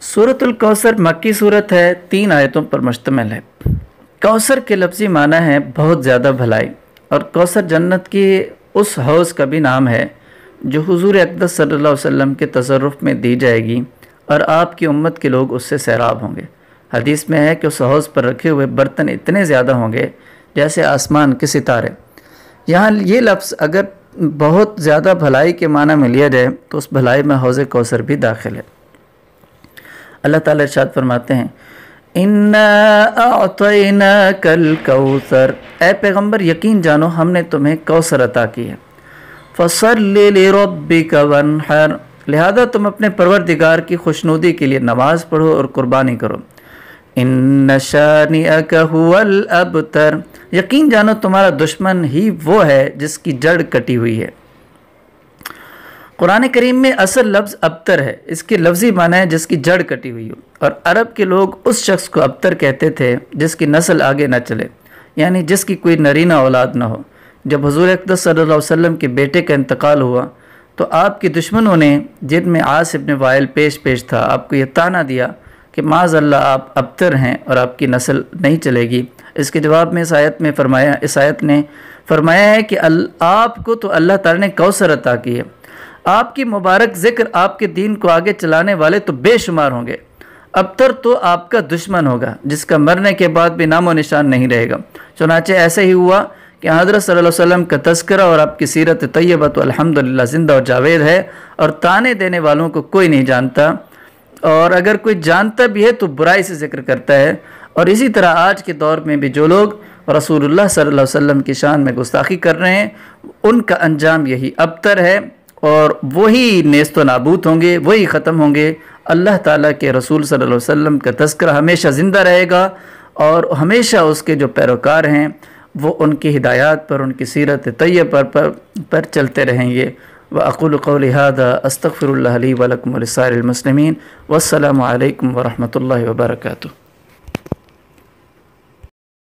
सूरत अल-कौसर मक्की सूरत है, 3 आयतों पर मुश्तमिल है। कौसर के लफ्ज़ी माना है बहुत ज़्यादा भलाई, और कौसर जन्नत की उस हौज़ का भी नाम है जो हुज़ूर अक़दस सल्लल्लाहु अलैहि वसल्लम के तसर्रुफ़ में दी जाएगी और आपकी उम्मत के लोग उससे सैराब होंगे। हदीस में है कि उस हौज़ पर रखे हुए बर्तन इतने ज़्यादा होंगे जैसे आसमान के सितारे। यहाँ ये लफ्ज़ अगर बहुत ज़्यादा भलाई के माना में लिया जाए तो उस भलाई में हौज़ कौसर भी दाखिल है। अल्लाह ताला इरशाद फरमाते हैं, इन्ना अअतैनाकल कौसर, ए पैगम्बर यकीन जानो हमने तुम्हें कौसर अता की है। फसल्लि लिरब्बिका वन्हर, लिहाजा तुम अपने परवरदिगार की खुशनुदी के लिए नमाज पढ़ो और कुर्बानी करो। इन्न शानिअका हुवल अबतर, यकीन जानो तुम्हारा दुश्मन ही वो है जिसकी जड़ कटी हुई है। कुरान करीम में असल लफ्ज़ अबतर है, इसके लफ्ज़ी माना है जिसकी जड़ कटी हुई हो, और अरब के लोग उस शख्स को अबतर कहते थे जिसकी नस्ल आगे न चले, यानी जिसकी कोई नरीना औलाद न हो। जब हुज़ूर अक़दस सल्लल्लाहु अलैहि वसल्लम के बेटे का इंतकाल हुआ तो आपके दुश्मनों ने, जिनमें आस इब्न वाइल पेश था, आपको ये ताना दिया कि माज़अल्लाह आप अबतर हैं और आपकी नस्ल नहीं चलेगी। इसके जवाब में इस आयत ने फरमाया है कि आपको तो अल्लाह ताला ने कौसर अता की है, आपकी मुबारक ज़िक्र आपके दीन को आगे चलाने वाले तो बेशुमार होंगे। अबतर तो आपका दुश्मन होगा जिसका मरने के बाद भी नामो निशान नहीं रहेगा। चुनांचे ऐसे ही हुआ कि हज़रत सल्लल्लाहु अलैहि वसल्लम का तज़किरा और आपकी सीरत तय्यबा तो अल्हम्दुलिल्लाह ज़िंदा और जावेद है, और ताने देने वालों को कोई नहीं जानता, और अगर कोई जानता भी है तो बुराई से ज़िक्र करता है। और इसी तरह आज के दौर में भी जो लोग रसूलुल्लाह सल्लल्लाहु अलैहि वसल्लम की शान में गुस्ताखी कर रहे हैं उनका अंजाम यही अबतर है, और वही नेस्त नाबूद होंगे, वही ख़त्म होंगे। अल्लाह ताला के रसूल सल्लल्लाहु अलैहि वसल्लम का तज़किरा हमेशा ज़िंदा रहेगा, और हमेशा उसके जो पैरोकार हैं वो उनकी हिदायत पर, उनकी सीरत तय्यबा पर चलते रहेंगे। व अक़ूलु क़ौली हाज़ा अस्तग़फ़िरुल्लाह ली व लकुम व लिसाइरिल मुस्लिमीन। वस्सलामु अलैकुम व रहमतुल्लाहि व बरकातुहू।